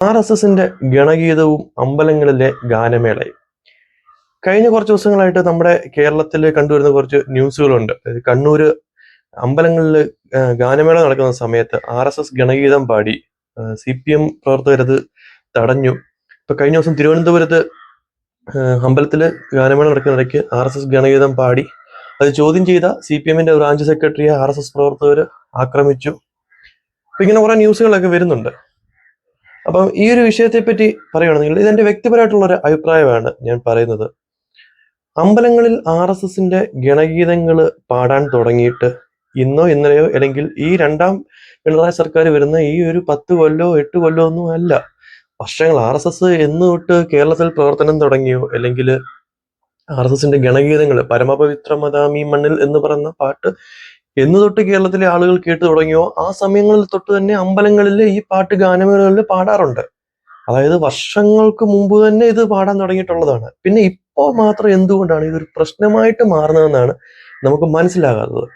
RSSന്റെ ഗണഗീതവും അമ്പലങ്ങളിലെ ഗാനമേളയും. കഴിഞ്ഞ കുറച്ച് ദിവസങ്ങളായിട്ട് നമ്മുടെ കേരളത്തിൽ കണ്ടുവരുന്ന കുറച്ച് ന്യൂസുകളുണ്ട്. കണ്ണൂര് അമ്പലങ്ങളിൽ ഗാനമേള നടക്കുന്ന സമയത്ത് RSS ഗണഗീതം പാടി CPM പ്രവർത്തകരത് തടഞ്ഞു. ഇപ്പൊ കഴിഞ്ഞ ദിവസം തിരുവനന്തപുരത്ത് അമ്പലത്തില് ഗാനമേള നടക്കുന്നിടയ്ക്ക് RSS ഗണഗീതം പാടി അത് ചോദ്യം ചെയ്ത CPMന്റെ ബ്രാഞ്ച് സെക്രട്ടറിയെ RSS പ്രവർത്തകർ ആക്രമിച്ചു. അപ്പൊ ഇങ്ങനെ കുറെ ന്യൂസുകളൊക്കെ വരുന്നുണ്ട്. അപ്പം ഈ ഒരു വിഷയത്തെ പറ്റി പറയുകയാണെങ്കിൽ ഇതെന്റെ വ്യക്തിപരമായിട്ടുള്ള ഒരു അഭിപ്രായമാണ് ഞാൻ പറയുന്നത്. അമ്പലങ്ങളിൽ RSSന്റെ ഗണഗീതങ്ങൾ പാടാൻ തുടങ്ങിയിട്ട് ഇന്നോ ഇന്നലെയോ അല്ലെങ്കിൽ ഈ രണ്ടാം പിണറായി സർക്കാർ വരുന്ന ഈ ഒരു 10 കൊല്ലോ 8 കൊല്ലോ ഒന്നും അല്ല, വർഷങ്ങൾ. RSS എന്ന് തൊട്ട് കേരളത്തിൽ പ്രവർത്തനം തുടങ്ങിയോ, അല്ലെങ്കിൽ RSSന്റെ ഗണഗീതങ്ങൾ പരമപവിത്രമതാമി മണ്ണിൽ എന്ന് പറയുന്ന പാട്ട് എന്ന് തൊട്ട് കേരളത്തിലെ ആളുകൾ കേട്ടു തുടങ്ങിയോ ആ സമയങ്ങളിൽ തൊട്ട് തന്നെ അമ്പലങ്ങളിൽ ഈ പാട്ട് ഗാനമേളകളിൽ പാടാറുണ്ട്. അതായത് വർഷങ്ങൾക്ക് മുമ്പ് തന്നെ ഇത് പാടാൻ തുടങ്ങിയിട്ടുള്ളതാണ്. പിന്നെ ഇപ്പോൾ മാത്രം എന്തുകൊണ്ടാണ് ഇതൊരു പ്രശ്നമായിട്ട് മാറുന്നതെന്നാണ് നമുക്ക് മനസ്സിലാകാത്തത്.